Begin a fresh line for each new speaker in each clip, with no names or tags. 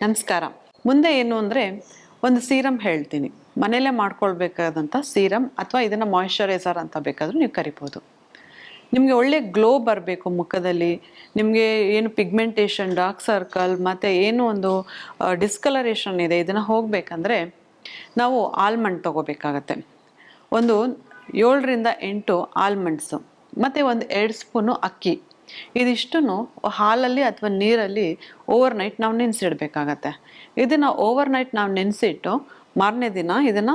ನಮಸ್ಕಾರ. ಮುಂದೆ ಏನು ಅಂದರೆ ಒಂದು ಸೀರಮ್ ಹೇಳ್ತೀನಿ. ಮನೆಯಲ್ಲೇ ಮಾಡ್ಕೊಳ್ಬೇಕಾದಂಥ ಸೀರಮ್ ಅಥವಾ ಇದನ್ನು ಮಾಯಿಶ್ಚರೈಸರ್ ಅಂತ ಬೇಕಾದರೂ ನೀವು ಕರಿಬೋದು. ನಿಮಗೆ ಒಳ್ಳೆ ಗ್ಲೋ ಬರಬೇಕು ಮುಖದಲ್ಲಿ, ನಿಮಗೆ ಏನು ಪಿಗ್ಮೆಂಟೇಷನ್, ಡಾರ್ಕ್ ಸರ್ಕಲ್ ಮತ್ತು ಏನು ಒಂದು ಡಿಸ್ಕಲರೇಷನ್ ಇದೆ ಇದನ್ನು ಹೋಗಬೇಕಂದ್ರೆ ನಾವು ಆಲ್ಮಂಡ್ ತೊಗೋಬೇಕಾಗತ್ತೆ. ಒಂದು 7ರಿಂದ 8 ಆಲ್ಮಂಡ್ಸು ಮತ್ತು ಒಂದು 2 ಸ್ಪೂನು ಅಕ್ಕಿ, ಇದಿಷ್ಟನ್ನು ಹಾಲಲ್ಲಿ ಅಥವಾ ನೀರಲ್ಲಿ ಓವರ್ನೈಟ್ ನಾವು ನೆನೆಸಿಡ್ಬೇಕಾಗತ್ತೆ. ಇದನ್ನು ಓವರ್ನೈಟ್ ನಾವು ನೆನೆಸಿಟ್ಟು ಮಾರನೇ ದಿನ ಇದನ್ನು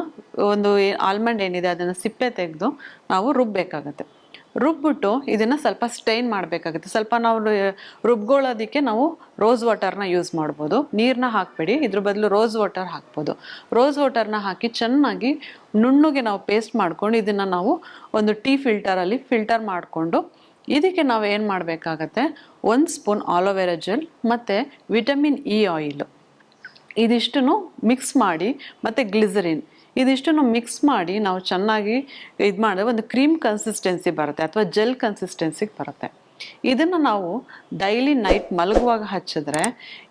ಒಂದು ಆಲ್ಮಂಡ್ ಏನಿದೆ ಅದನ್ನು ಸಿಪ್ಪೆ ತೆಗೆದು ನಾವು ರುಬ್ಬಬೇಕಾಗತ್ತೆ. ರುಬ್ಬಿಟ್ಟು ಇದನ್ನು ಸ್ವಲ್ಪ ಸ್ಟೈನ್ ಮಾಡಬೇಕಾಗುತ್ತೆ. ಸ್ವಲ್ಪ ನಾವು ರುಬ್ಕೊಳ್ಳೋದಕ್ಕೆ ನಾವು ರೋಸ್ ವಾಟರ್ನ ಯೂಸ್ ಮಾಡ್ಬೋದು. ನೀರನ್ನ ಹಾಕಬೇಡಿ, ಇದ್ರ ಬದಲು ರೋಸ್ ವಾಟರ್ ಹಾಕ್ಬೋದು. ರೋಸ್ ವಾಟರ್ನ ಹಾಕಿ ಚೆನ್ನಾಗಿ ನುಣ್ಣಗೆ ನಾವು ಪೇಸ್ಟ್ ಮಾಡ್ಕೊಂಡು ಇದನ್ನು ನಾವು ಒಂದು ಟೀ ಫಿಲ್ಟರಲ್ಲಿ ಫಿಲ್ಟರ್ ಮಾಡಿಕೊಂಡು ಇದಕ್ಕೆ ನಾವು ಏನು ಮಾಡಬೇಕಾಗತ್ತೆ, 1 ಸ್ಪೂನ್ ಆಲೋವೆರಾ ಜೆಲ್ ಮತ್ತು ವಿಟಮಿನ್ ಇ ಆಯಿಲು ಇದಿಷ್ಟನ್ನು ಮಿಕ್ಸ್ ಮಾಡಿ ಮತ್ತು ಗ್ಲಿಸರಿನ್ ಇದಿಷ್ಟನ್ನು ಮಿಕ್ಸ್ ಮಾಡಿ ನಾವು ಚೆನ್ನಾಗಿ ಇದು ಮಾಡಿದ್ರೆ ಒಂದು ಕ್ರೀಮ್ ಕನ್ಸಿಸ್ಟೆನ್ಸಿ ಬರುತ್ತೆ ಅಥವಾ ಜೆಲ್ ಕನ್ಸಿಸ್ಟೆನ್ಸಿಗೆ ಬರುತ್ತೆ. ಇದನ್ನು ನಾವು ಡೈಲಿ ನೈಟ್ ಮಲಗುವಾಗ ಹಚ್ಚಿದ್ರೆ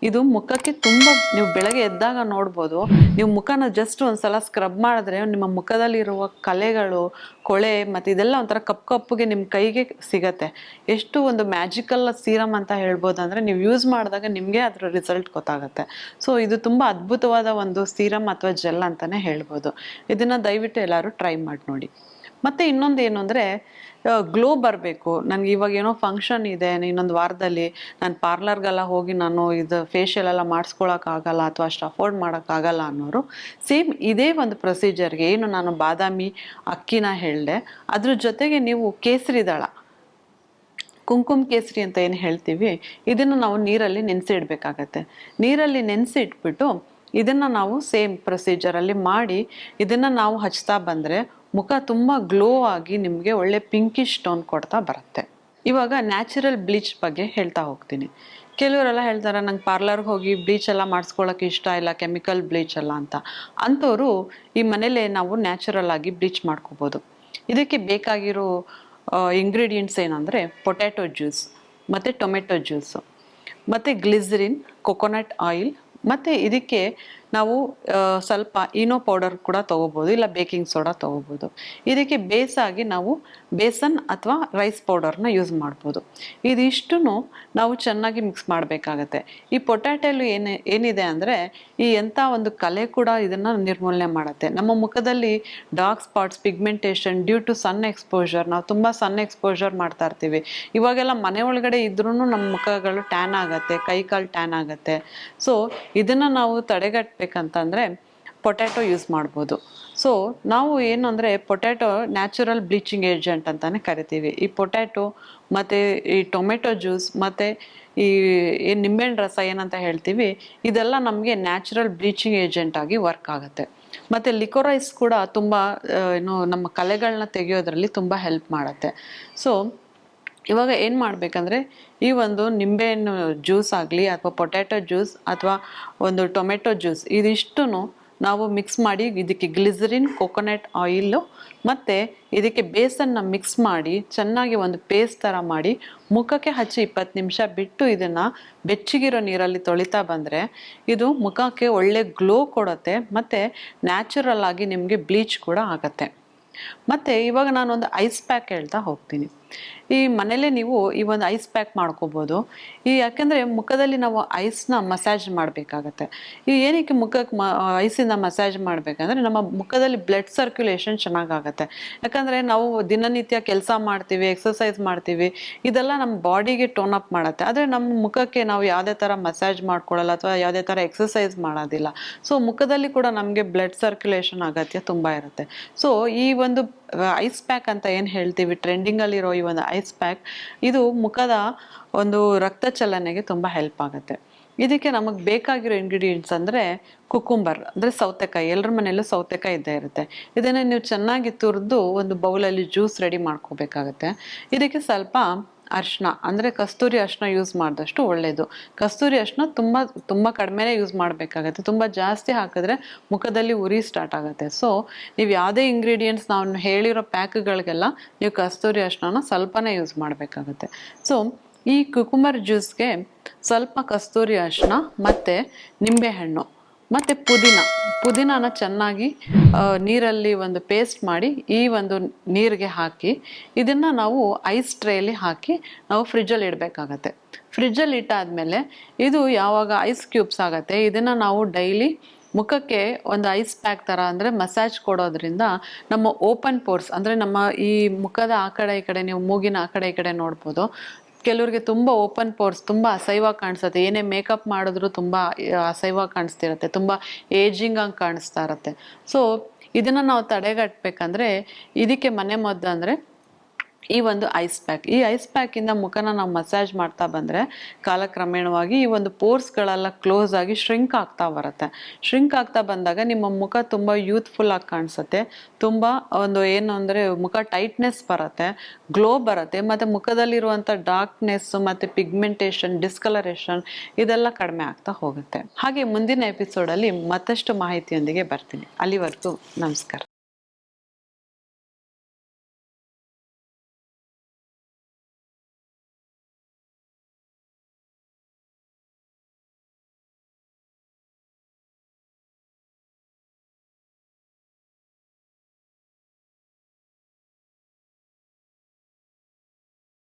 ಇದು ಮುಖಕ್ಕೆ ತುಂಬ, ನೀವು ಬೆಳಗ್ಗೆ ಎದ್ದಾಗ ನೋಡ್ಬೋದು, ನೀವು ಮುಖನ ಜಸ್ಟ್ ಒಂದ್ಸಲ ಸ್ಕ್ರಬ್ ಮಾಡಿದ್ರೆ ನಿಮ್ಮ ಮುಖದಲ್ಲಿರುವ ಕಲೆಗಳು, ಕೊಳೆ ಮತ್ತು ಇದೆಲ್ಲ ಒಂಥರ ಕಪ್ಪಗೆ ನಿಮ್ಮ ಕೈಗೆ ಸಿಗತ್ತೆ. ಎಷ್ಟು ಒಂದು ಮ್ಯಾಜಿಕಲ್ ಸೀರಮ್ ಅಂತ ಹೇಳ್ಬೋದು. ಅಂದರೆ ನೀವು ಯೂಸ್ ಮಾಡಿದಾಗ ನಿಮಗೆ ಅದರ ರಿಸಲ್ಟ್ ಗೊತ್ತಾಗುತ್ತೆ. ಸೊ ಇದು ತುಂಬ ಅದ್ಭುತವಾದ ಒಂದು ಸೀರಮ್ ಅಥವಾ ಜೆಲ್ ಅಂತಲೇ ಹೇಳ್ಬೋದು. ಇದನ್ನು ದಯವಿಟ್ಟು ಎಲ್ಲರೂ ಟ್ರೈ ಮಾಡಿ ನೋಡಿ. ಮತ್ತು ಇನ್ನೊಂದು ಏನು ಅಂದರೆ ಗ್ಲೋ ಬರಬೇಕು. ನನಗೆ ಇವಾಗ ಏನೋ ಫಂಕ್ಷನ್ ಇದೆ, ಇನ್ನೊಂದು ವಾರದಲ್ಲಿ ನಾನು ಪಾರ್ಲರ್ಗೆಲ್ಲ ಹೋಗಿ ನಾನು ಇದು ಫೇಶಿಯಲ್ ಎಲ್ಲ ಮಾಡಿಸ್ಕೊಳಕ್ಕಾಗಲ್ಲ ಅಥವಾ ಅಷ್ಟು ಅಫೋರ್ಡ್ ಮಾಡೋಕ್ಕಾಗಲ್ಲ ಅನ್ನೋರು ಸೇಮ್ ಇದೇ ಒಂದು ಪ್ರೊಸೀಜರ್ಗೆ ಏನು ನಾನು ಬಾದಾಮಿ ಅಕ್ಕಿನ ಹೇಳಿದೆ, ಅದ್ರ ಜೊತೆಗೆ ನೀವು ಕೇಸರಿ ದಳ, ಕುಂಕುಮ ಕೇಸರಿ ಅಂತ ಏನು ಹೇಳ್ತೀವಿ, ಇದನ್ನು ನಾವು ನೀರಲ್ಲಿ ನೆನೆಸಿಡ್ಬೇಕಾಗತ್ತೆ. ನೀರಲ್ಲಿ ನೆನೆಸಿಟ್ಬಿಟ್ಟು ಇದನ್ನು ನಾವು ಸೇಮ್ ಪ್ರೊಸೀಜರಲ್ಲಿ ಮಾಡಿ ಇದನ್ನು ನಾವು ಹಚ್ತಾ ಬಂದರೆ ಮುಖ ತುಂಬ ಗ್ಲೋ ಆಗಿ ನಿಮಗೆ ಒಳ್ಳೆ ಪಿಂಕಿಶ್ ಟೋನ್ ಕೊಡ್ತಾ ಬರುತ್ತೆ. ಇವಾಗ ನ್ಯಾಚುರಲ್ ಬ್ಲೀಚ್ ಬಗ್ಗೆ ಹೇಳ್ತಾ ಹೋಗ್ತೀನಿ. ಕೆಲವರೆಲ್ಲ ಹೇಳ್ತಾರೆ ನಂಗೆ ಪಾರ್ಲರ್ಗೆ ಹೋಗಿ ಬ್ಲೀಚ್ ಎಲ್ಲ ಮಾಡಿಸ್ಕೊಳ್ಳೋಕೆ ಇಷ್ಟ ಇಲ್ಲ, ಕೆಮಿಕಲ್ ಬ್ಲೀಚ್ ಎಲ್ಲ ಅಂತ. ಅಂಥವರು ಈ ಮನೇಲೇ ನಾವು ನ್ಯಾಚುರಲ್ ಆಗಿ ಬ್ಲೀಚ್ ಮಾಡ್ಕೋಬೋದು. ಇದಕ್ಕೆ ಬೇಕಾಗಿರೋ ಇಂಗ್ರೀಡಿಯೆಂಟ್ಸ್ ಏನಂದರೆ ಪೊಟ್ಯಾಟೊ ಜ್ಯೂಸ್ ಮತ್ತು ಟೊಮೆಟೊ ಜ್ಯೂಸು ಮತ್ತು ಗ್ಲಿಸರಿನ್, ಕೊಕೊನಟ್ ಆಯಿಲ್, ಮತ್ತು ಇದಕ್ಕೆ ನಾವು ಸ್ವಲ್ಪ ಈನೋ ಪೌಡರ್ ಕೂಡ ತೊಗೋಬೋದು, ಇಲ್ಲ ಬೇಕಿಂಗ್ ಸೋಡಾ ತೊಗೋಬೋದು. ಇದಕ್ಕೆ ಬೇಸಾಗಿ ನಾವು ಬೇಸನ್ ಅಥವಾ ರೈಸ್ ಪೌಡರ್ನ ಯೂಸ್ ಮಾಡ್ಬೋದು. ಇದಿಷ್ಟು ನಾವು ಚೆನ್ನಾಗಿ ಮಿಕ್ಸ್ ಮಾಡಬೇಕಾಗತ್ತೆ. ಈ ಪೊಟ್ಯಾಟೊಲು ಏನಿದೆ ಅಂದರೆ ಈ ಎಂಥ ಒಂದು ಕಲೆ ಕೂಡ ಇದನ್ನು ನಿರ್ಮೂಲನೆ ಮಾಡುತ್ತೆ. ನಮ್ಮ ಮುಖದಲ್ಲಿ dark spots, pigmentation due to sun exposure, ನಾವು ತುಂಬ ಸನ್ ಎಕ್ಸ್ಪೋಜರ್ ಮಾಡ್ತಾ ಇರ್ತೀವಿ. ಇವಾಗೆಲ್ಲ ಮನೆ ಒಳಗಡೆ ಇದ್ರೂ ನಮ್ಮ ಮುಖಗಳು ಟ್ಯಾನ್ ಆಗುತ್ತೆ, ಕೈ ಕಾಲು ಟ್ಯಾನ್ ಆಗುತ್ತೆ. ಸೊ ಇದನ್ನು ನಾವು ತಡೆಗಟ್ಟಬೇಕಂತಂದರೆ ಪೊಟ್ಯಾಟೊ ಯೂಸ್ ಮಾಡ್ಬೋದು. ಸೊ ನಾವು ಏನು ಅಂದರೆ ಪೊಟ್ಯಾಟೊ ನ್ಯಾಚುರಲ್ ಬ್ಲೀಚಿಂಗ್ ಏಜೆಂಟ್ ಅಂತಲೇ ಕರಿತೀವಿ. ಈ ಪೊಟ್ಯಾಟೊ ಮತ್ತು ಈ ಟೊಮೆಟೊ ಜ್ಯೂಸ್ ಮತ್ತು ಈ ಏನು ನಿಂಬೆಹಣ್ಣು ರಸ ಏನಂತ ಹೇಳ್ತೀವಿ, ಇದೆಲ್ಲ ನಮಗೆ ನ್ಯಾಚುರಲ್ ಬ್ಲೀಚಿಂಗ್ ಏಜೆಂಟ್ ಆಗಿ ವರ್ಕ್ ಆಗುತ್ತೆ. ಮತ್ತು ಲಿಕೋರೈಸ್ ಕೂಡ ತುಂಬ ಏನು ನಮ್ಮ ಕಲೆಗಳನ್ನ ತೆಗೆಯೋದ್ರಲ್ಲಿ ತುಂಬ ಹೆಲ್ಪ್ ಮಾಡುತ್ತೆ. ಸೊ ಇವಾಗ ಏನು ಮಾಡಬೇಕಂದ್ರೆ ಈ ಒಂದು ನಿಂಬೆಹಣ್ಣು ಜ್ಯೂಸ್ ಆಗಲಿ ಅಥವಾ ಪೊಟ್ಯಾಟೊ ಜ್ಯೂಸ್ ಅಥವಾ ಒಂದು ಟೊಮೆಟೊ ಜ್ಯೂಸ್ ಇದಿಷ್ಟು ನಾವು ಮಿಕ್ಸ್ ಮಾಡಿ ಇದಕ್ಕೆ ಗ್ಲಿಸರಿನ್, ಕೊಕೊನಟ್ ಆಯಿಲು ಮತ್ತು ಇದಕ್ಕೆ ಬೇಸನ್ನ ಮಿಕ್ಸ್ ಮಾಡಿ ಚೆನ್ನಾಗಿ ಒಂದು ಪೇಸ್ಟ್ ಥರ ಮಾಡಿ ಮುಖಕ್ಕೆ ಹಚ್ಚಿ 20 ನಿಮಿಷ ಬಿಟ್ಟು ಇದನ್ನು ಬೆಚ್ಚಗಿರೋ ನೀರಲ್ಲಿ ತೊಳಿತಾ ಬಂದರೆ ಇದು ಮುಖಕ್ಕೆ ಒಳ್ಳೆ ಗ್ಲೋ ಕೊಡುತ್ತೆ ಮತ್ತು ನ್ಯಾಚುರಲ್ ಆಗಿ ನಿಮಗೆ ಬ್ಲೀಚ್ ಕೂಡ ಆಗುತ್ತೆ. ಮತ್ತು ಇವಾಗ ನಾನೊಂದು ಐಸ್ ಪ್ಯಾಕ್ ಹೇಳ್ತಾ ಹೋಗ್ತೀನಿ. ಈ ಮನೇಲೇ ನೀವು ಈ ಒಂದು ಐಸ್ ಪ್ಯಾಕ್ ಮಾಡ್ಕೋಬೋದು. ಯಾಕೆಂದರೆ ಮುಖದಲ್ಲಿ ನಾವು ಐಸ್ನ ಮಸಾಜ್ ಮಾಡಬೇಕಾಗತ್ತೆ. ಏನಕ್ಕೆ ಮುಖಕ್ಕೆ ಐಸಿಂದ ಮಸಾಜ್ ಮಾಡಬೇಕಂದ್ರೆ ನಮ್ಮ ಮುಖದಲ್ಲಿ ಬ್ಲಡ್ ಸರ್ಕ್ಯುಲೇಷನ್ ಚೆನ್ನಾಗಾಗತ್ತೆ. ಯಾಕಂದರೆ ನಾವು ದಿನನಿತ್ಯ ಕೆಲಸ ಮಾಡ್ತೀವಿ, ಎಕ್ಸಸೈಸ್ ಮಾಡ್ತೀವಿ, ಇದೆಲ್ಲ ನಮ್ಮ ಬಾಡಿಗೆ ಟೋನ್ ಅಪ್ ಮಾಡುತ್ತೆ. ಆದರೆ ನಮ್ಮ ಮುಖಕ್ಕೆ ನಾವು ಯಾವುದೇ ಥರ ಮಸಾಜ್ ಮಾಡ್ಕೊಳ್ಳಲ್ಲ ಅಥವಾ ಯಾವುದೇ ಥರ ಎಕ್ಸಸೈಸ್ ಮಾಡೋದಿಲ್ಲ. ಸೊ ಮುಖದಲ್ಲಿ ಕೂಡ ನಮಗೆ ಬ್ಲಡ್ ಸರ್ಕ್ಯುಲೇಷನ್ ಅಗತ್ಯ ತುಂಬ ಇರುತ್ತೆ. ಸೊ ಈ ಒಂದು ಐಸ್ ಪ್ಯಾಕ್ ಅಂತ ಏನು ಹೇಳ್ತೀವಿ, ಟ್ರೆಂಡಿಂಗಲ್ಲಿರೋ ಈ ಒಂದು ಐಸ್ ಪ್ಯಾಕ್, ಇದು ಮುಖದ ಒಂದು ರಕ್ತ ಚಲನೆಗೆ ತುಂಬ ಹೆಲ್ಪ್ ಆಗುತ್ತೆ. ಇದಕ್ಕೆ ನಮಗೆ ಬೇಕಾಗಿರೋ ಇಂಗ್ರೀಡಿಯೆಂಟ್ಸ್ ಅಂದರೆ ಕುಕುಂಬರ್ ಅಂದರೆ ಸೌತೆಕಾಯಿ, ಎಲ್ಲರ ಮನೆಯಲ್ಲೂ ಸೌತೆಕಾಯಿ ಇದ್ದೇ ಇರುತ್ತೆ. ಇದನ್ನು ನೀವು ಚೆನ್ನಾಗಿ ತುರಿದು ಒಂದು ಬೌಲಲ್ಲಿ ಜ್ಯೂಸ್ ರೆಡಿ ಮಾಡ್ಕೋಬೇಕಾಗತ್ತೆ. ಇದಕ್ಕೆ ಸ್ವಲ್ಪ ಅರಿಶಿನ ಅಂದರೆ ಕಸ್ತೂರಿ ಅರಿಶಿನ ಯೂಸ್ ಮಾಡಿದಷ್ಟು ಒಳ್ಳೆಯದು. ಕಸ್ತೂರಿ ಅರಿಶಿನ ತುಂಬ ಕಡಿಮೆನೇ ಯೂಸ್ ಮಾಡಬೇಕಾಗತ್ತೆ. ತುಂಬ ಜಾಸ್ತಿ ಹಾಕಿದ್ರೆ ಮುಖದಲ್ಲಿ ಉರಿ ಸ್ಟಾರ್ಟ್ ಆಗುತ್ತೆ. ಸೊ ನೀವು ಯಾವುದೇ ಇಂಗ್ರೀಡಿಯೆಂಟ್ಸ್ ನಾವು ಹೇಳಿರೋ ಪ್ಯಾಕ್ಗಳಿಗೆಲ್ಲ ನೀವು ಕಸ್ತೂರಿ ಅರಿಶಿನ ಸ್ವಲ್ಪನೇ ಯೂಸ್ ಮಾಡಬೇಕಾಗತ್ತೆ. ಸೊ ಈ ಕುಕುಂಬರ್ ಜ್ಯೂಸ್ಗೆ ಸ್ವಲ್ಪ ಕಸ್ತೂರಿ ಅರಿಶಿನ ಮತ್ತು ನಿಂಬೆಹಣ್ಣು ಮತ್ತು ಪುದೀನಾನ ಚೆನ್ನಾಗಿ ನೀರಲ್ಲಿ ಒಂದು ಪೇಸ್ಟ್ ಮಾಡಿ ಈ ಒಂದು ನೀರಿಗೆ ಹಾಕಿ ಇದನ್ನು ನಾವು ಐಸ್ ಟ್ರೇಯಲ್ಲಿ ಹಾಕಿ ನಾವು ಫ್ರಿಜ್ಜಲ್ಲಿ ಇಡಬೇಕಾಗತ್ತೆ. ಫ್ರಿಜ್ಜಲ್ಲಿ ಇಟ್ಟಾದಮೇಲೆ ಇದು ಯಾವಾಗ ಐಸ್ ಕ್ಯೂಬ್ಸ್ ಆಗುತ್ತೆ ಇದನ್ನು ನಾವು ಡೈಲಿ ಮುಖಕ್ಕೆ ಒಂದು ಐಸ್ ಪ್ಯಾಕ್ ಥರ ಅಂದರೆ ಮಸಾಜ್ ಕೊಡೋದ್ರಿಂದ ನಮ್ಮ ಓಪನ್ ಪೋರ್ಸ್ ಅಂದರೆ ನಮ್ಮ ಈ ಮುಖದ ಆ ಕಡೆ ಈ ಕಡೆ ನೀವು ಮೂಗಿನ ಆ ಕಡೆ ಈ ಕಡೆ ನೋಡ್ಬೋದು. ಕೆಲವ್ರಿಗೆ ತುಂಬ ಓಪನ್ ಪೋರ್ಸ್ ತುಂಬ ಅಸಹ್ಯವಾಗಿ ಕಾಣಿಸುತ್ತೆ, ಏನೇ ಮೇಕಪ್ ಮಾಡಿದ್ರು ತುಂಬ ಅಸಹ್ಯವಾಗಿ ಕಾಣಿಸ್ತಿರತ್ತೆ, ತುಂಬ ಏಜಿಂಗ್ ಆಗಿ ಕಾಣಿಸ್ತಾ ಇರತ್ತೆ. ಸೊ ಇದನ್ನು ನಾವು ತಡೆಗಟ್ಟಬೇಕಂದ್ರೆ ಇದಕ್ಕೆ ಮನೆ ಮದ್ದು ಅಂದರೆ ಈ ಒಂದು ಐಸ್ ಪ್ಯಾಕ್. ಈ ಐಸ್ ಪ್ಯಾಕಿಂದ ಮುಖನ ನಾವು ಮಸಾಜ್ ಮಾಡ್ತಾ ಬಂದರೆ ಕಾಲಕ್ರಮೇಣವಾಗಿ ಈ ಒಂದು ಪೋರ್ಸ್ಗಳೆಲ್ಲ ಕ್ಲೋಸ್ ಆಗಿ ಶ್ರಿಂಕ್ ಆಗ್ತಾ ಬರುತ್ತೆ. ಶ್ರಿಂಕ್ ಆಗ್ತಾ ಬಂದಾಗ ನಿಮ್ಮ ಮುಖ ತುಂಬ ಯೂತ್ಫುಲ್ ಆಗಿ ಕಾಣಿಸುತ್ತೆ, ತುಂಬ ಒಂದು ಏನು ಅಂದರೆ ಮುಖ ಟೈಟ್ನೆಸ್ ಬರುತ್ತೆ, ಗ್ಲೋ ಬರುತ್ತೆ, ಮತ್ತು ಮುಖದಲ್ಲಿರುವಂಥ ಡಾರ್ಕ್ನೆಸ್ಸು ಮತ್ತು ಪಿಗ್ಮೆಂಟೇಷನ್, ಡಿಸ್ಕಲರೇಷನ್ ಇದೆಲ್ಲ ಕಡಿಮೆ ಆಗ್ತಾ ಹೋಗುತ್ತೆ. ಹಾಗೆ ಮುಂದಿನ ಎಪಿಸೋಡಲ್ಲಿ ಮತ್ತಷ್ಟು ಮಾಹಿತಿಯೊಂದಿಗೆ ಬರ್ತೀನಿ. ಅಲ್ಲಿವರೆಗೂ ನಮಸ್ಕಾರ.